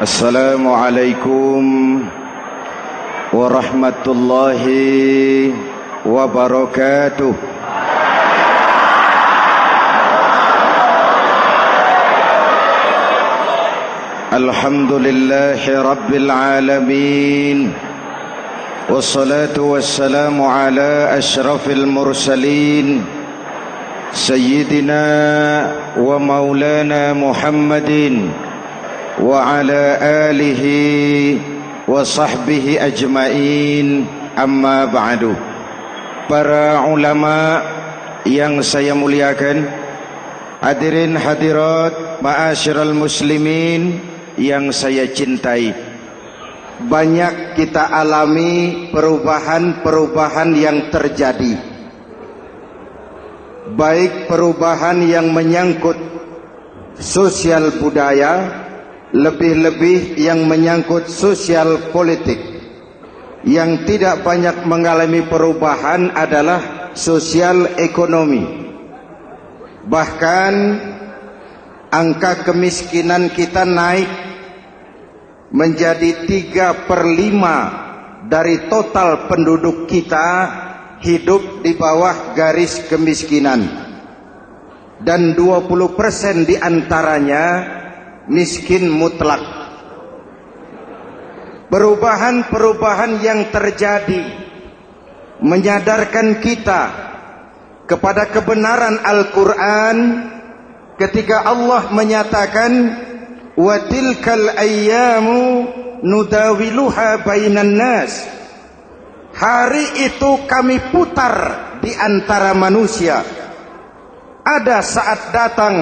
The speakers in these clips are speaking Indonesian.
Assalamualaikum warahmatullahi wabarakatuh. Alhamdulillahi rabbil alamin. Wassalatu wassalamu ala asyrafil mursalin Sayyidina wa maulana Muhammadin wa ala alihi wa sahbihi ajmain, amma ba'du. Para ulama yang saya muliakan, hadirin hadirat ma'asyiral muslimin yang saya cintai, banyak kita alami perubahan-perubahan yang terjadi, baik perubahan yang menyangkut sosial budaya, lebih-lebih yang menyangkut sosial politik. Yang tidak banyak mengalami perubahan adalah sosial ekonomi. Bahkan angka kemiskinan kita naik menjadi 3/5 dari total penduduk kita hidup di bawah garis kemiskinan, dan 20% diantaranya miskin mutlak. Perubahan-perubahan yang terjadi menyadarkan kita kepada kebenaran Al-Quran ketika Allah menyatakan wa tilkal ayyamu nudawiluha bainan nas. Hari itu kami putar di antara manusia. Ada saat datang,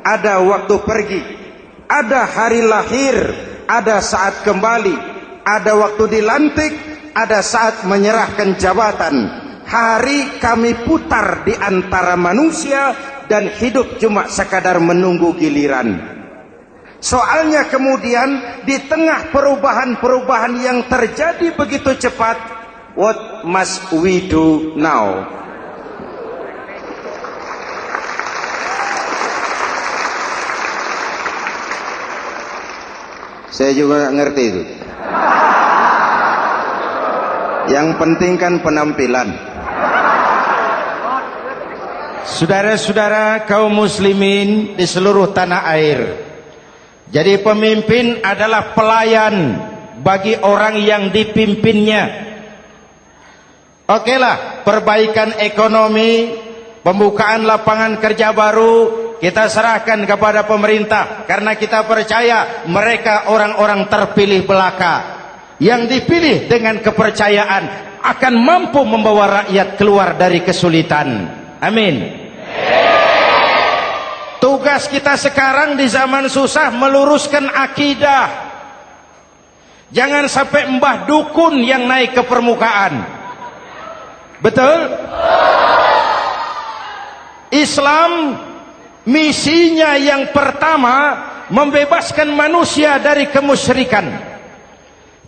ada waktu pergi. Ada hari lahir, ada saat kembali. Ada waktu dilantik, ada saat menyerahkan jabatan. Hari kami putar di antara manusia dan hidup cuma sekadar menunggu giliran. Soalnya kemudian di tengah perubahan-perubahan yang terjadi begitu cepat, what must we do now? Saya juga nggak ngerti itu. Yang penting kan penampilan. Saudara-saudara kaum muslimin di seluruh tanah air, jadi pemimpin adalah pelayan bagi orang yang dipimpinnya. Okelah, perbaikan ekonomi, pembukaan lapangan kerja baru kita serahkan kepada pemerintah, karena kita percaya mereka orang-orang terpilih belaka yang dipilih dengan kepercayaan akan mampu membawa rakyat keluar dari kesulitan. Amin. Tugas kita sekarang di zaman susah meluruskan akidah. Jangan sampai mbah dukun yang naik ke permukaan. Betul? Islam misinya yang pertama membebaskan manusia dari kemusyrikan.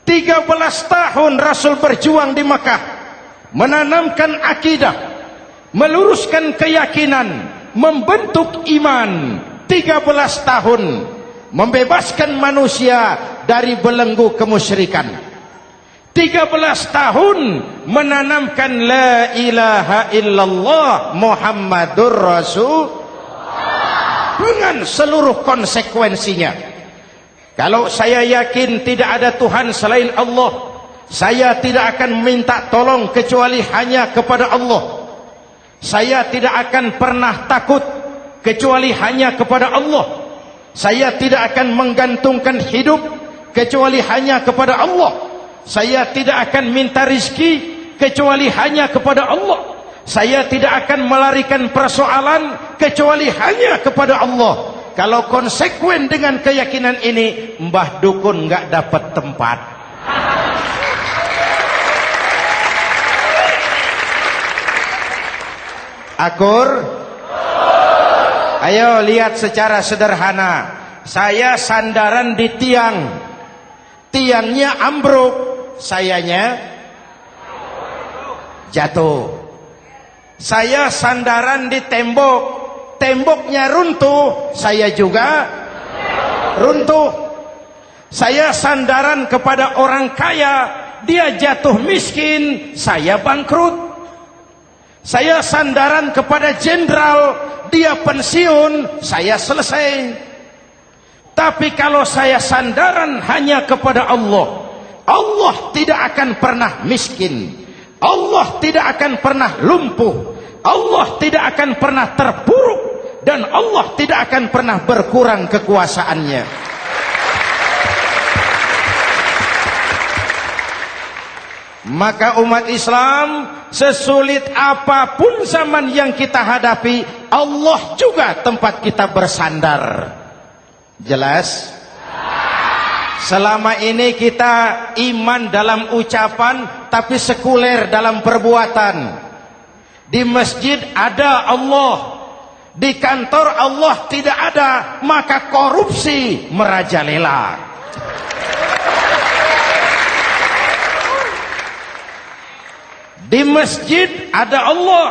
13 tahun Rasul berjuang di Makkah, menanamkan akidah, meluruskan keyakinan, membentuk iman. 13 tahun membebaskan manusia dari belenggu kemusyrikan. 13 tahun menanamkan la ilaha illallah Muhammadur Rasul dengan seluruh konsekuensinya. Kalau saya yakin tidak ada Tuhan selain Allah, saya tidak akan minta tolong kecuali hanya kepada Allah. Saya tidak akan pernah takut kecuali hanya kepada Allah. Saya tidak akan menggantungkan hidup kecuali hanya kepada Allah. Saya tidak akan minta rizki kecuali hanya kepada Allah. Saya tidak akan melarikan persoalan kecuali hanya kepada Allah. Kalau konsekuen dengan keyakinan ini, mbah dukun nggak dapat tempat. Akur? Ayo lihat secara sederhana. Saya sandaran di tiang, tiangnya ambruk, sayanya jatuh. Saya sandaran di tembok, temboknya runtuh, saya juga runtuh. Saya sandaran kepada orang kaya, dia jatuh miskin, saya bangkrut. Saya sandaran kepada jenderal, dia pensiun, saya selesai. Tapi kalau saya sandaran hanya kepada Allah, Allah tidak akan pernah miskin, Allah tidak akan pernah lumpuh, Allah tidak akan pernah terpuruk, dan Allah tidak akan pernah berkurang kekuasaannya. Maka umat Islam, sesulit apapun zaman yang kita hadapi, Allah juga tempat kita bersandar. Jelas? Selama ini kita iman dalam ucapan, tapi sekuler dalam perbuatan. Di masjid ada Allah, di kantor Allah tidak ada, maka korupsi merajalela. Di masjid ada Allah,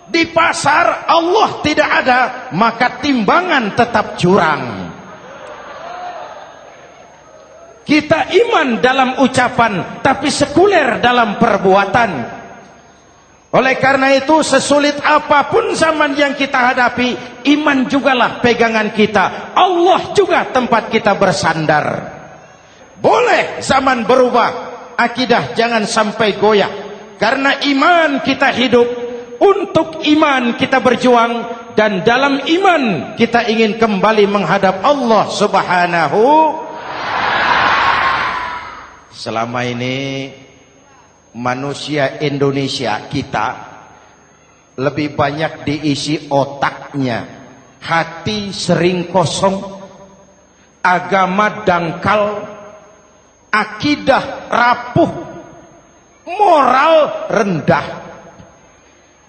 di pasar Allah tidak ada, maka timbangan tetap curang. Kita iman dalam ucapan, tapi sekuler dalam perbuatan. Oleh karena itu, sesulit apapun zaman yang kita hadapi, iman jugalah pegangan kita, Allah juga tempat kita bersandar. Boleh zaman berubah, akidah jangan sampai goyah. Karena iman kita hidup, untuk iman kita berjuang, dan dalam iman kita ingin kembali menghadap Allah Subhanahu. Selama ini manusia Indonesia kita lebih banyak diisi otaknya, hati sering kosong, agama dangkal, akidah rapuh, moral rendah.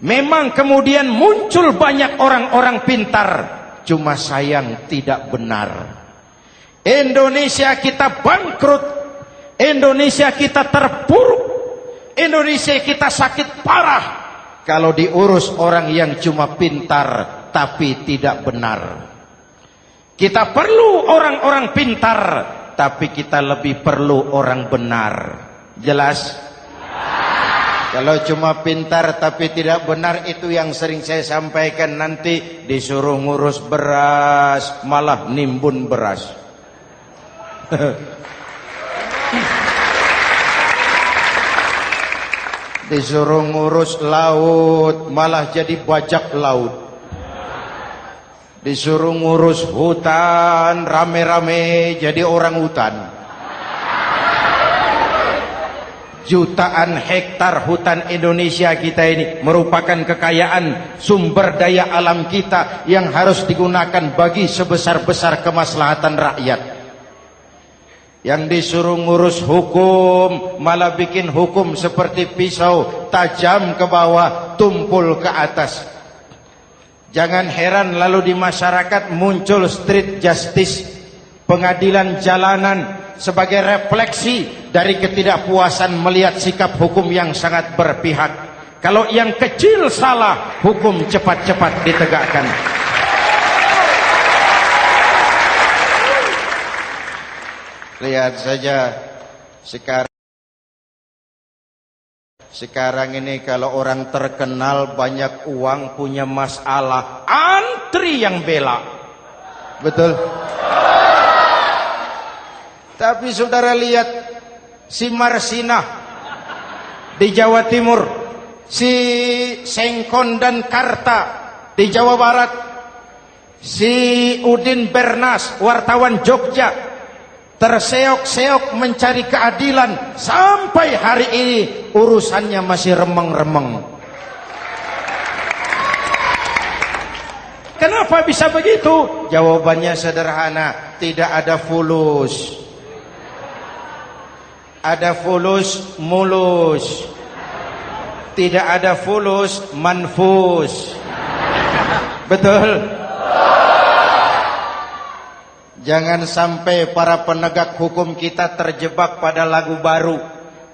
Memang kemudian muncul banyak orang-orang pintar, cuma sayang tidak benar. Indonesia kita bangkrut, Indonesia kita terpuruk, Indonesia kita sakit parah kalau diurus orang yang cuma pintar tapi tidak benar. Kita perlu orang-orang pintar, tapi kita lebih perlu orang benar. Jelas? Kalau cuma pintar tapi tidak benar, itu yang sering saya sampaikan, nanti disuruh ngurus beras malah nimbun beras. Disuruh ngurus laut malah jadi bajak laut. Disuruh ngurus hutan rame-rame jadi orang hutan. Jutaan hektar hutan Indonesia kita ini merupakan kekayaan sumber daya alam kita yang harus digunakan bagi sebesar-besar kemaslahatan rakyat. Yang disuruh ngurus hukum malah bikin hukum seperti pisau, tajam ke bawah, tumpul ke atas. Jangan heran lalu di masyarakat muncul street justice, pengadilan jalanan, sebagai refleksi dari ketidakpuasan melihat sikap hukum yang sangat berpihak. Kalau yang kecil salah, hukum cepat-cepat ditegakkan. Lihat saja sekarang ini kalau orang terkenal banyak uang punya masalah, antri yang bela. Betul? Tapi saudara lihat si Marsinah di Jawa Timur, si Sengkon dan Karta di Jawa Barat, si Udin Bernas wartawan Jogja terseok-seok mencari keadilan, sampai hari ini urusannya masih remeng-remeng. Kenapa bisa begitu? Jawabannya sederhana, tidak ada fulus. Ada fulus mulus, tidak ada fulus manfus. Betul? Jangan sampai para penegak hukum kita terjebak pada lagu baru,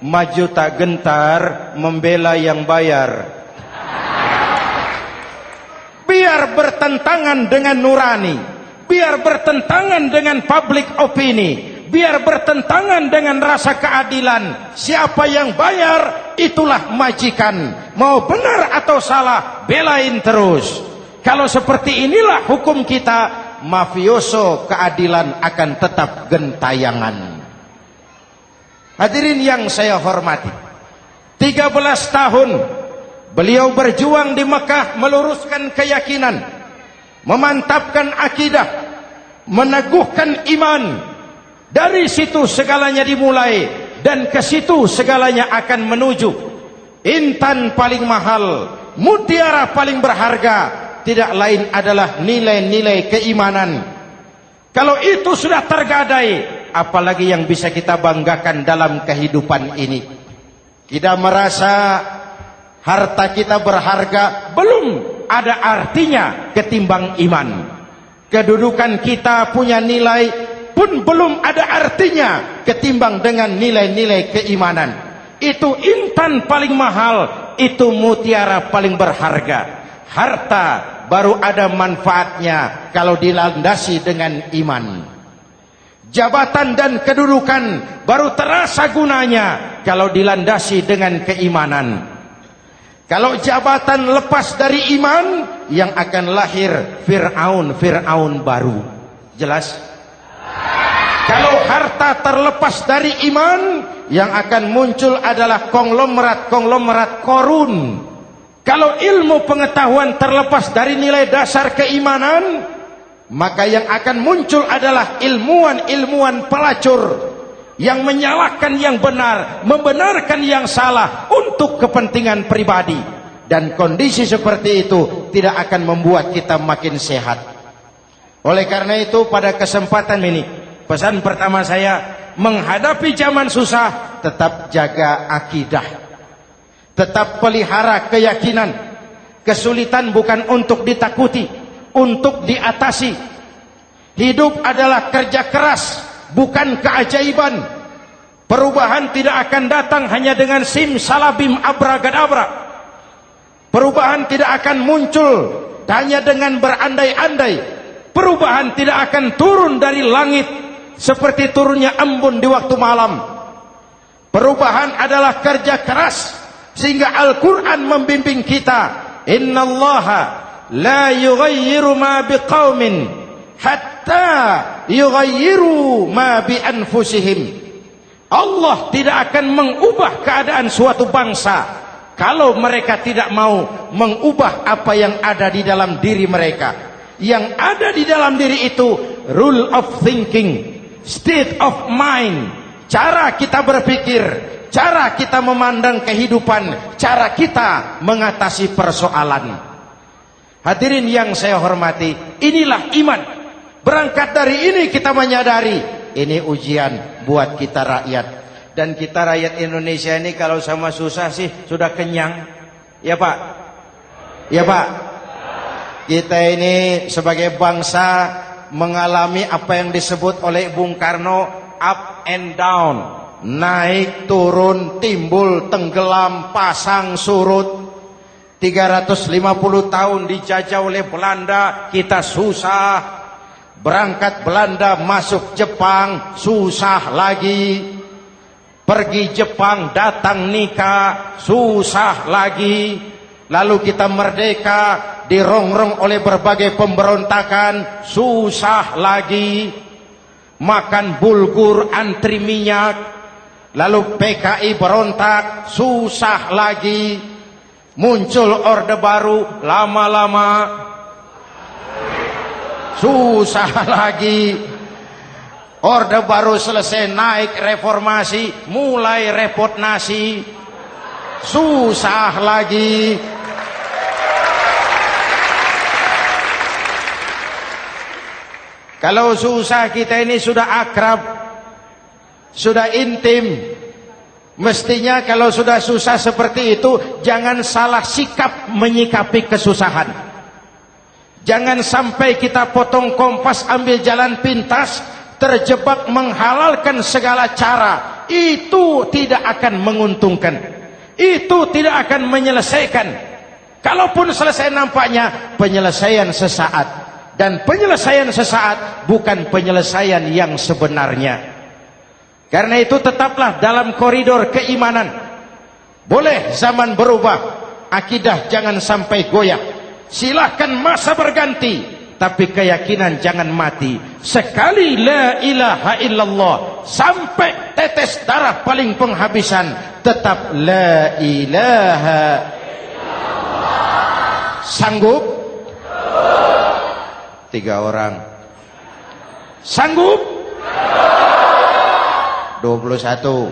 maju tak gentar membela yang bayar. Biar bertentangan dengan nurani, biar bertentangan dengan public opini, biar bertentangan dengan rasa keadilan. Siapa yang bayar, itulah majikan. Mau benar atau salah, belain terus. Kalau seperti inilah hukum kita, mafioso keadilan akan tetap gentayangan. Hadirin yang saya hormati, 13 tahun beliau berjuang di Mekah, meluruskan keyakinan, memantapkan akidah, meneguhkan iman. Dari situ segalanya dimulai, dan ke situ segalanya akan menuju. Intan paling mahal, mutiara paling berharga, tidak lain adalah nilai-nilai keimanan. Kalau itu sudah tergadai, apalagi yang bisa kita banggakan dalam kehidupan ini? Kita merasa harta kita berharga, belum ada artinya ketimbang iman. Kedudukan kita punya nilai pun belum ada artinya ketimbang dengan nilai-nilai keimanan. Itu intan paling mahal, itu mutiara paling berharga. Harta baru ada manfaatnya kalau dilandasi dengan iman. Jabatan dan kedudukan baru terasa gunanya kalau dilandasi dengan keimanan. Kalau jabatan lepas dari iman, yang akan lahir Fir'aun baru. Jelas? Kalau harta terlepas dari iman, yang akan muncul adalah konglomerat Korun. Kalau ilmu pengetahuan terlepas dari nilai dasar keimanan, maka yang akan muncul adalah ilmuwan pelacur yang menyalahkan yang benar, membenarkan yang salah untuk kepentingan pribadi. Dan kondisi seperti itu tidak akan membuat kita makin sehat. Oleh karena itu, pada kesempatan ini, pesan pertama saya, menghadapi zaman susah, tetap jaga akidah, tetap pelihara keyakinan. Kesulitan bukan untuk ditakuti, untuk diatasi. Hidup adalah kerja keras, bukan keajaiban. Perubahan tidak akan datang hanya dengan simsalabim abragadabra. Perubahan tidak akan muncul hanya dengan berandai-andai. Perubahan tidak akan turun dari langit seperti turunnya embun di waktu malam. Perubahan adalah kerja keras, sehingga Al-Quran membimbing kita, innallaha la yughayyiru ma biqaumin hatta yughayyiru ma bi anfusihim. Allah tidak akan mengubah keadaan suatu bangsa kalau mereka tidak mau mengubah apa yang ada di dalam diri mereka. Yang ada di dalam diri itu rule of thinking, state of mind, cara kita berpikir, cara kita memandang kehidupan, cara kita mengatasi persoalan. Hadirin yang saya hormati, inilah iman. Berangkat dari ini kita menyadari, ini ujian buat kita rakyat. Dan kita rakyat Indonesia ini kalau sama susah sih sudah kenyang. Ya Pak? Ya Pak? Kita ini sebagai bangsa mengalami apa yang disebut oleh Bung Karno up and down. Naik, turun, timbul, tenggelam, pasang, surut. 350 tahun dijajah oleh Belanda, kita susah. Berangkat Belanda masuk Jepang, susah lagi. Pergi Jepang, datang nikah, susah lagi. Lalu kita merdeka, dirongrong oleh berbagai pemberontakan, susah lagi. Makan bulgur, antri minyak. Lalu PKI berontak, susah lagi. Muncul orde baru, lama-lama susah lagi. Orde baru selesai, naik reformasi, mulai repot nasi, susah lagi. Kalau susah kita ini sudah akrab, sudah intim. Mestinya kalau sudah susah seperti itu, jangan salah sikap menyikapi kesusahan. Jangan sampai kita potong kompas, ambil jalan pintas, terjebak menghalalkan segala cara. Itu tidak akan menguntungkan, itu tidak akan menyelesaikan. Kalaupun selesai, nampaknya penyelesaian sesaat. Dan penyelesaian sesaat bukan penyelesaian yang sebenarnya. Karena itu tetaplah dalam koridor keimanan. Boleh zaman berubah, akidah jangan sampai goyah. Silahkan masa berganti, tapi keyakinan jangan mati. Sekali la ilaha illallah, sampai tetes darah paling penghabisan, tetap la ilaha illallah. Sanggup? 3 orang. Sanggup? 21.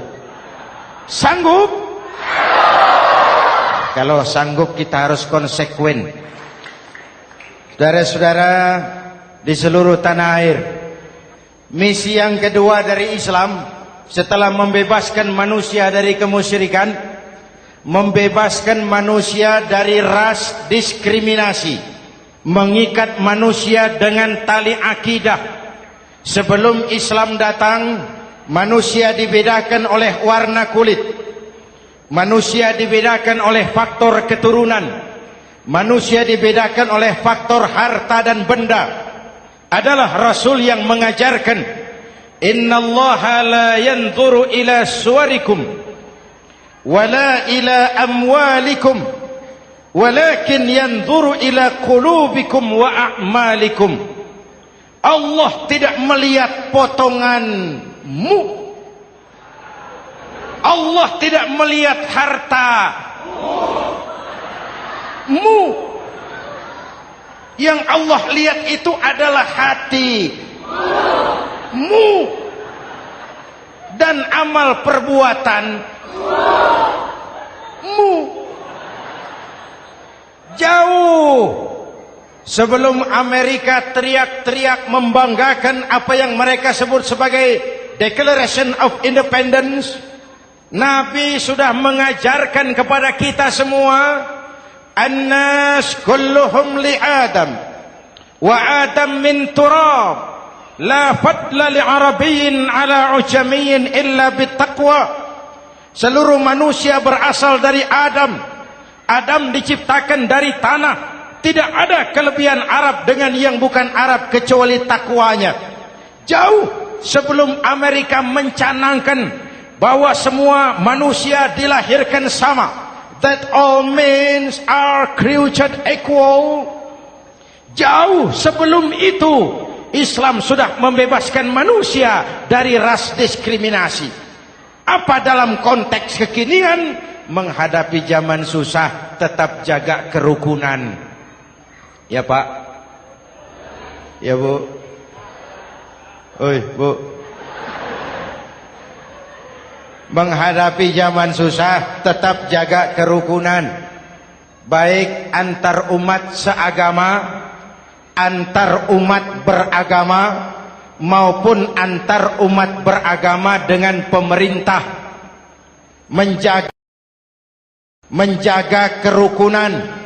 Sanggup? Kalau sanggup kita harus konsekuen. Saudara-saudara di seluruh tanah air, misi yang kedua dari Islam setelah membebaskan manusia dari kemusyrikan, membebaskan manusia dari ras diskriminasi, mengikat manusia dengan tali akidah. Sebelum Islam datang, manusia dibedakan oleh warna kulit, manusia dibedakan oleh faktor keturunan, manusia dibedakan oleh faktor harta dan benda. Adalah Rasul yang mengajarkan, innallaha la yanzuru ila suwarikum wala ila amwalikum walakin yanzuru ila qulubikum wa a'malikum. Allah tidak melihat potonganmu, Allah tidak melihat hartamu. Yang Allah lihat itu adalah hatimu dan amal perbuatanmu. Jauh sebelum Amerika teriak-teriak membanggakan apa yang mereka sebut sebagai Declaration of Independence, Nabi sudah mengajarkan kepada kita semua, An-nas kulluhum li Adam wa Adam min turab, la fadla li Arabiyyin ala ujamiyyin illa bittaqwa. Seluruh manusia berasal dari Adam. Adam diciptakan dari tanah. Tidak ada kelebihan Arab dengan yang bukan Arab kecuali takwanya. Jauh sebelum Amerika mencanangkan bahwa semua manusia dilahirkan sama, that all men are created equal. Jauh sebelum itu Islam sudah membebaskan manusia dari ras diskriminasi. Apa dalam konteks kekinian? Menghadapi zaman susah tetap jaga kerukunan. Ya Pak, ya Bu, oi Bu. Menghadapi zaman susah tetap jaga kerukunan, baik antar umat seagama, antar umat beragama, maupun antar umat beragama dengan pemerintah. Menjaga kerukunan.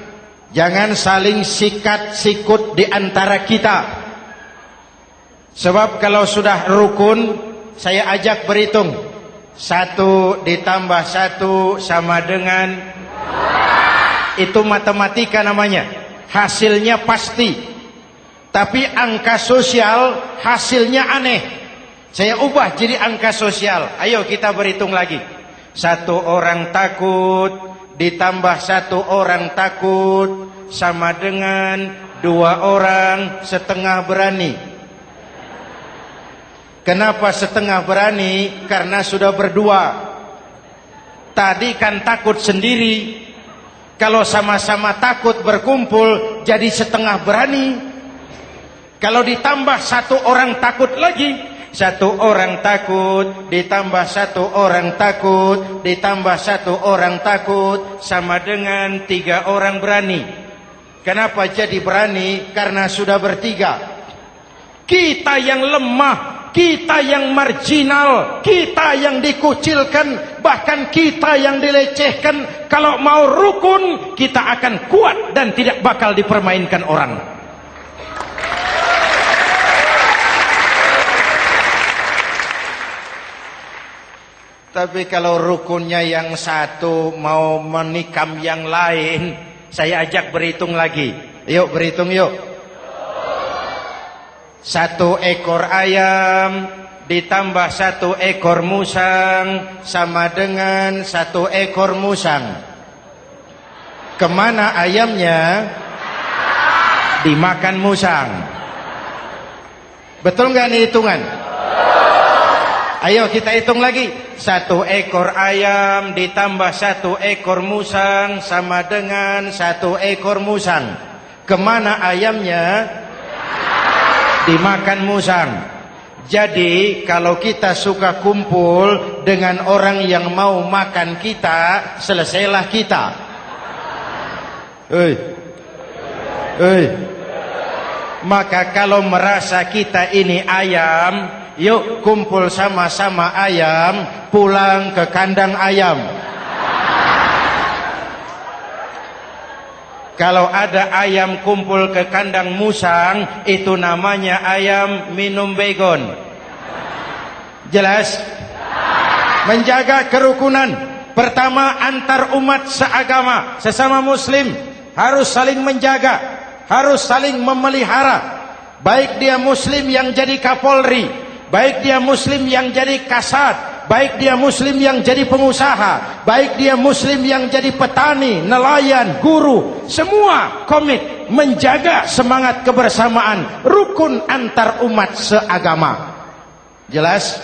Jangan saling sikat sikut di antara kita. Sebab kalau sudah rukun, saya ajak berhitung. 1 ditambah 1 sama dengan, itu matematika namanya. Hasilnya pasti. Tapi angka sosial hasilnya aneh. Saya ubah jadi angka sosial. Ayo kita berhitung lagi. 1 orang takut ditambah 1 orang takut sama dengan 2 orang setengah berani. Kenapa setengah berani? Karena sudah berdua. Tadi kan takut sendiri. Kalau sama-sama takut berkumpul jadi setengah berani. Kalau ditambah 1 orang takut lagi, 1 orang takut ditambah 1 orang takut ditambah 1 orang takut sama dengan 3 orang berani. Kenapa jadi berani? Karena sudah bertiga. Kita yang lemah, kita yang marginal, kita yang dikucilkan, bahkan kita yang dilecehkan, kalau mau rukun kita akan kuat dan tidak bakal dipermainkan orang. Tapi kalau rukunnya yang satu mau menikam yang lain, saya ajak berhitung lagi. Yuk berhitung yuk. 1 ekor ayam ditambah 1 ekor musang sama dengan 1 ekor musang. Kemana ayamnya? Dimakan musang. Betul nggak nih hitungan? Ayo kita hitung lagi. 1 ekor ayam ditambah 1 ekor musang sama dengan 1 ekor musang. Kemana ayamnya? Dimakan musang. Jadi kalau kita suka kumpul dengan orang yang mau makan kita, selesailah kita. Maka kalau merasa kita ini ayam, yuk kumpul sama-sama ayam, pulang ke kandang ayam. Kalau ada ayam kumpul ke kandang musang, itu namanya ayam minum baygon. Jelas? Menjaga kerukunan. Pertama, antar umat seagama, sesama muslim harus saling menjaga, harus saling memelihara. Baik dia muslim yang jadi kapolri, baik dia muslim yang jadi kasat, baik dia muslim yang jadi pengusaha, baik dia muslim yang jadi petani, nelayan, guru, semua komit menjaga semangat kebersamaan, rukun antar umat seagama. Jelas?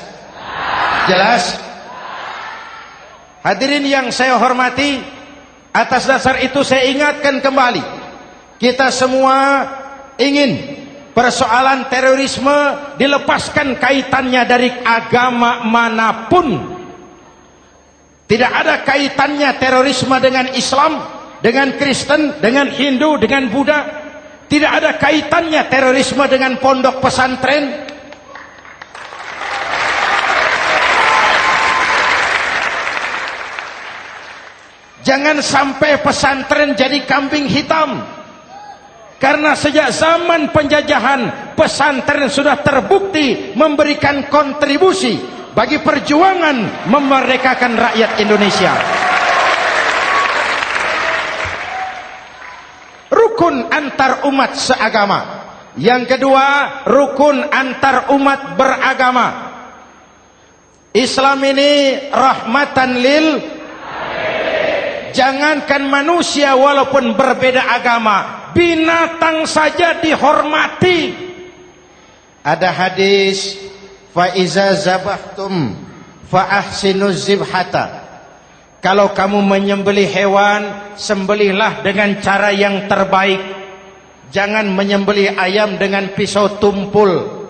Jelas? Hadirin yang saya hormati, atas dasar itu saya ingatkan kembali, kita semua ingin persoalan terorisme dilepaskan kaitannya dari agama manapun. Tidak ada kaitannya terorisme dengan Islam, dengan Kristen, dengan Hindu, dengan Buddha. Tidak ada kaitannya terorisme dengan pondok pesantren. Jangan sampai pesantren jadi kambing hitam. Karena sejak zaman penjajahan, pesantren sudah terbukti memberikan kontribusi bagi perjuangan memerdekakan rakyat Indonesia. Rukun antar umat seagama. Yang kedua, rukun antar umat beragama. Islam ini rahmatan lil alamin. Jangankan manusia walaupun berbeda agama, binatang saja dihormati. Ada hadis, fa iza zabahtum fa ahsinuz zibhata. Kalau kamu menyembelih hewan, sembelihlah dengan cara yang terbaik. Jangan menyembelih ayam dengan pisau tumpul.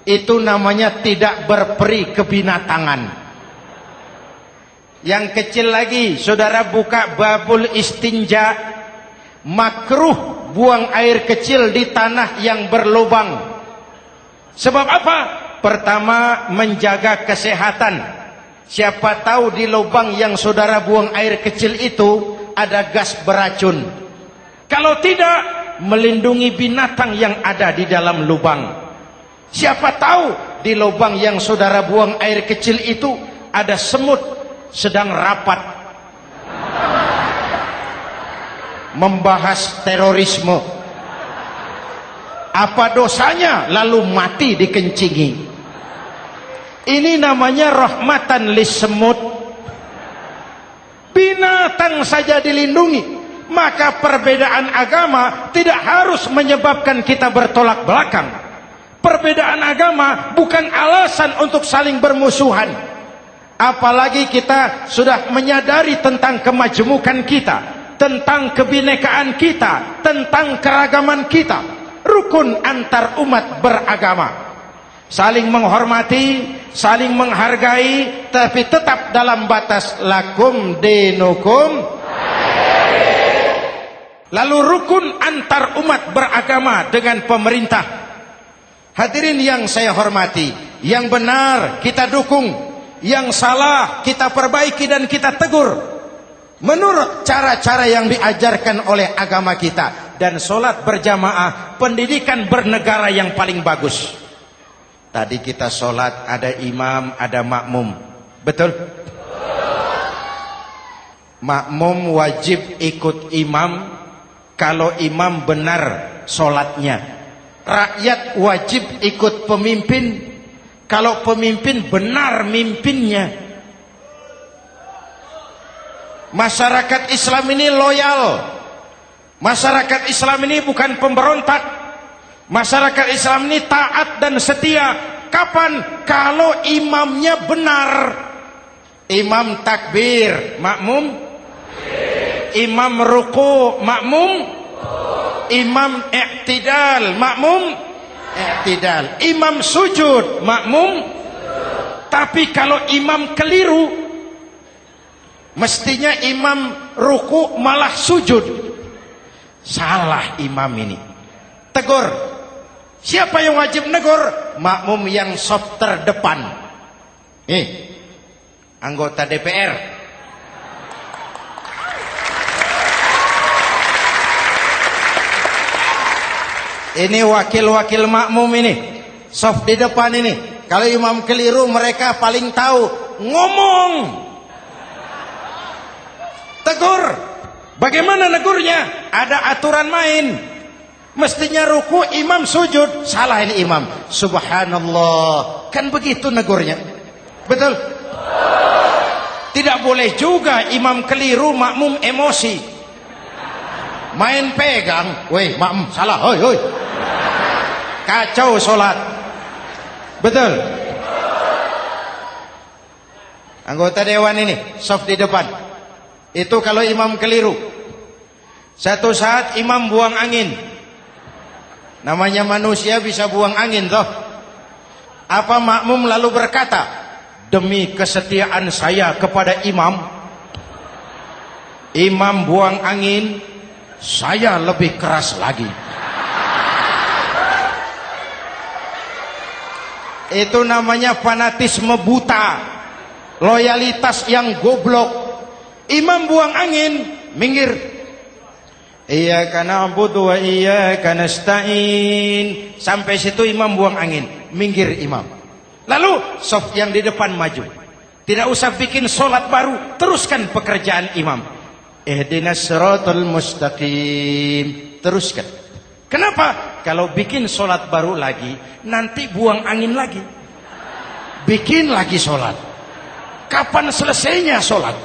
Itu namanya tidak berperi kebinatangan. Yang kecil lagi, saudara buka babul istinja, makruh buang air kecil di tanah yang berlubang. Sebab apa? Pertama, menjaga kesehatan. Siapa tahu di lubang yang saudara buang air kecil itu ada gas beracun. Kalau tidak, melindungi binatang yang ada di dalam lubang. Siapa tahu di lubang yang saudara buang air kecil itu ada semut sedang rapat membahas terorisme. Apa dosanya lalu mati dikencingi? Ini namanya rahmatan lis semut. Binatang saja dilindungi. Maka perbedaan agama tidak harus menyebabkan kita bertolak belakang. Perbedaan agama bukan alasan untuk saling bermusuhan. Apalagi kita sudah menyadari tentang kemajemukan kita, tentang kebinekaan kita, tentang keragaman kita. Rukun antar umat beragama, saling menghormati, saling menghargai, tapi tetap dalam batas lakum dinukum. Lalu rukun antar umat beragama dengan pemerintah. Hadirin yang saya hormati, yang benar kita dukung, yang salah kita perbaiki dan kita tegur menurut cara-cara yang diajarkan oleh agama kita. Dan sholat berjamaah, pendidikan bernegara yang paling bagus. Tadi kita sholat ada imam, ada makmum, betul? Makmum wajib ikut imam kalau imam benar sholatnya. Rakyat wajib ikut pemimpin kalau pemimpin benar mimpinnya. Masyarakat Islam ini loyal. Masyarakat Islam ini bukan pemberontak. Masyarakat Islam ini taat dan setia. Kapan? Kalau imamnya benar. Imam takbir, makmum. Imam ruku, makmum. Imam i'tidal, makmum. I'tidal. Imam sujud, makmum. Tapi kalau imam keliru, mestinya imam ruku malah sujud. Salah imam ini. Tegur. Siapa yang wajib negur? Makmum yang saf terdepan. Anggota DPR. Ini wakil-wakil makmum ini. Saf di depan ini. Kalau imam keliru mereka paling tahu. Ngomong. Tegur. Bagaimana negurnya? Ada aturan main. Mestinya ruku, imam sujud. Salah ini imam. Subhanallah. Kan begitu negurnya. Betul? Tidak boleh juga imam keliru, makmum emosi. Main pegang. Weh, makmum salah. Hoi, hoi. Kacau solat. Betul? Anggota dewan ini, saf di depan. Itu kalau imam keliru. Satu saat imam buang angin. Namanya manusia bisa buang angin toh. Apa makmum lalu berkata, demi kesetiaan saya kepada imam, imam buang angin, saya lebih keras lagi. Itu namanya fanatisme buta. Loyalitas yang goblok. Imam buang angin, minggir. Iyyaka na'budu wa iyyaka nasta'in. Sampai situ imam buang angin, minggir imam. Lalu saf yang di depan maju. Tidak usah bikin solat baru, teruskan pekerjaan imam. Ihdinas siratal mustaqim. Teruskan. Kenapa? Kalau bikin solat baru lagi, nanti buang angin lagi. Bikin lagi solat. Kapan selesainya solat?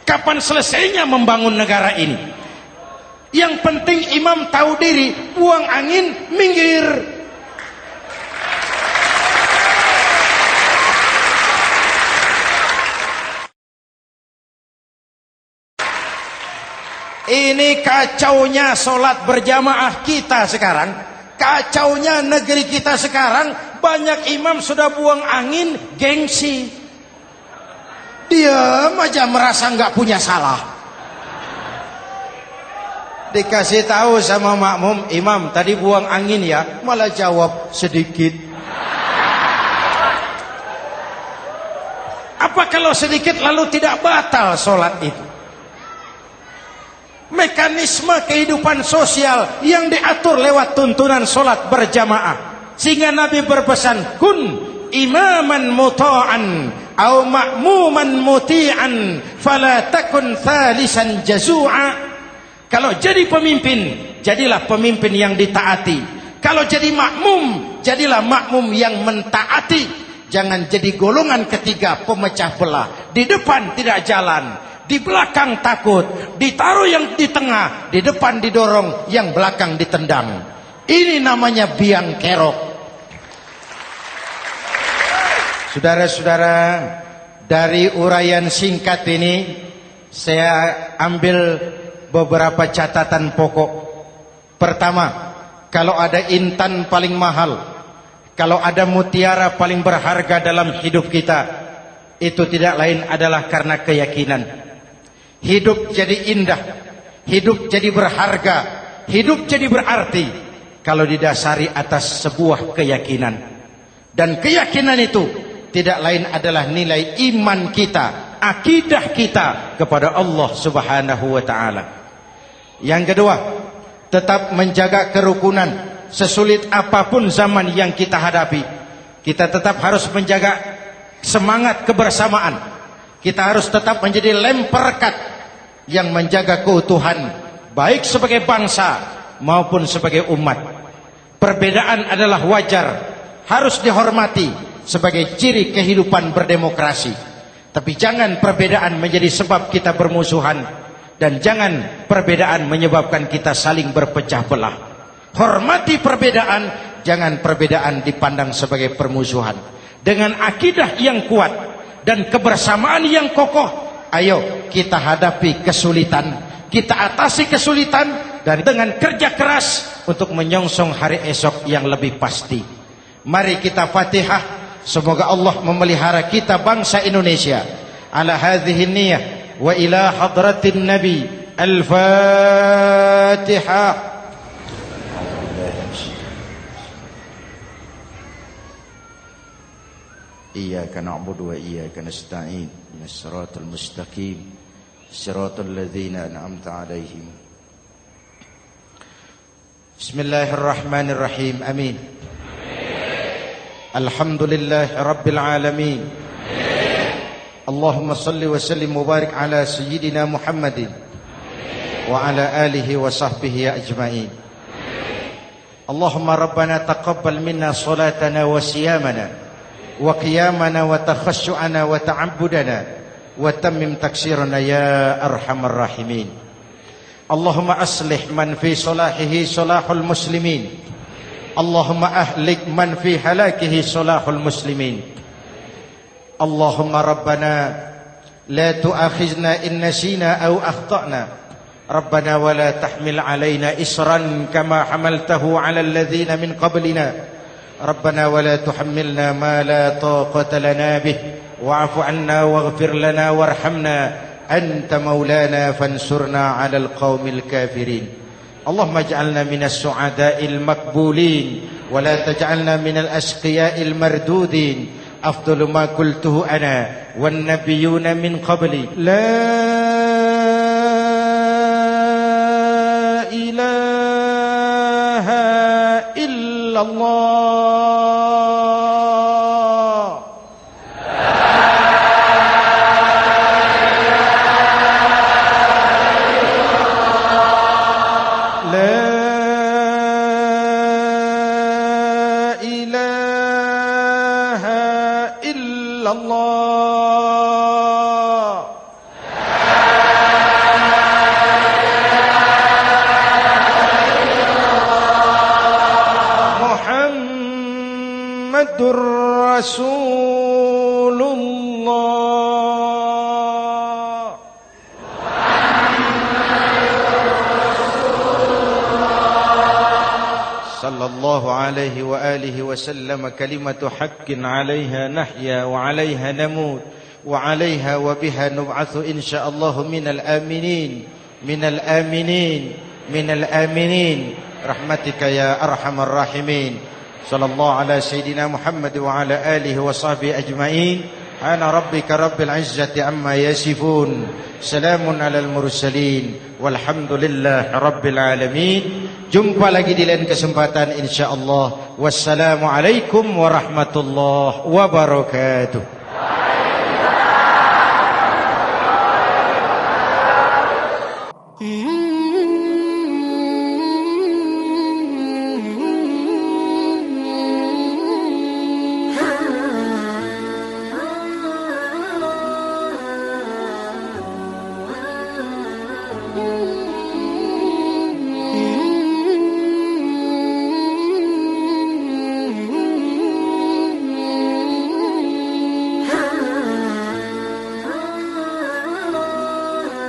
Kapan selesainya membangun negara ini? Yang penting imam tahu diri, buang angin, minggir. Ini kacaunya solat berjamaah kita sekarang. Kacaunya negeri kita sekarang. Banyak imam sudah buang angin, gengsi. Diam aja merasa nggak punya salah. Dikasih tahu sama makmum, imam tadi buang angin ya, malah jawab sedikit. Apa kalau sedikit lalu tidak batal sholat itu? Mekanisme kehidupan sosial yang diatur lewat tuntunan sholat berjamaah. Sehingga Nabi berpesan, kun imaman muta'an au ma'muman muti'an fala takun thalisan jazu'a. Kalau jadi pemimpin, jadilah pemimpin yang ditaati. Kalau jadi makmum, jadilah makmum yang mentaati. Jangan jadi golongan ketiga pemecah belah. Di depan tidak jalan, di belakang takut, ditaruh yang di tengah, di depan didorong, yang belakang ditendang. Ini namanya biang kerok. Saudara-saudara, dari uraian singkat ini saya ambil beberapa catatan pokok. Pertama, kalau ada intan paling mahal, kalau ada mutiara paling berharga dalam hidup kita, itu tidak lain adalah karena keyakinan. Hidup jadi indah, hidup jadi berharga, hidup jadi berarti kalau didasari atas sebuah keyakinan. Dan keyakinan itu tidak lain adalah nilai iman kita, akidah kita kepada Allah Subhanahu wa taala. Yang kedua, tetap menjaga kerukunan sesulit apapun zaman yang kita hadapi. Kita tetap harus menjaga semangat kebersamaan. Kita harus tetap menjadi lem perekat yang menjaga keutuhan baik sebagai bangsa maupun sebagai umat. Perbedaan adalah wajar, harus dihormati sebagai ciri kehidupan berdemokrasi. Tapi jangan perbedaan menjadi sebab kita bermusuhan, dan jangan perbedaan menyebabkan kita saling berpecah belah. Hormati perbedaan, jangan perbedaan dipandang sebagai permusuhan. Dengan akidah yang kuat dan kebersamaan yang kokoh, ayo kita hadapi kesulitan, kita atasi kesulitan, dan dengan kerja keras untuk menyongsong hari esok yang lebih pasti. Mari kita Fatihah. Semoga Allah memelihara kita bangsa Indonesia. Ala hadhihi niyah wa ila hadratin Nabi. Al-Fatihah. Iyyaka na'budu wa iyyaka nasta'in. Ihdinas siratal mustaqim. Siratal ladzina an'amta 'alaihim. Bismillahirrahmanirrahim. Amin. Alhamdulillah Rabbil Alamin. Allahumma salli wa sallim mubarak ala Sayyidina Muhammadin wa ala alihi wa sahbihi ajma'in. Allahumma Rabbana taqabbal minna salatana wa siyamana wa qiyamana wa takhashu'ana wa ta'abbudana wa tammim taksirana ya arhamar rahimin. Allahumma aslih man fi salahihi salahul muslimin. Allahumma ahlik man fi halakihi salahul muslimin. Allahumma Rabbana la tu'akhizna in nasina aw akhtana. Rabbana wa la tahmil alaina isran kama hamaltahu ala alladhina min qablina. Rabbana wa la tuhammilna ma la taqata lana bih wa'fu 'anna waghfir lana warhamna anta maulana fansurna 'alal qaumil kafirin. Allahumma ij'alna minas su'ada'il maqbulin wa la taj'alna minal ashqiya'il mardudin. Afdalu ma qultuhu ana wan nabiyyuna min qabli. La ilaha illallah. Rasulullah. Sallallahu alaihi wa alihi wa sallam. Kalimatu haqqin 'alaiha nahya wa 'alaiha namut wa 'alaiha wa biha nub'atsu insyaallah minal aminin minal aminin minal aminin rahmatika ya arhamar rahimin. Sallallahu ala Sayyidina Muhammad wa ala alihi wa sahbihi ajma'in. Ana rabbika rabbil izzati amma yasifun. Salamun alal mursalin. Walhamdulillah rabbil alamin. Jumpa lagi di lain kesempatan insyaallah. Wassalamualaikum warahmatullahi wabarakatuh.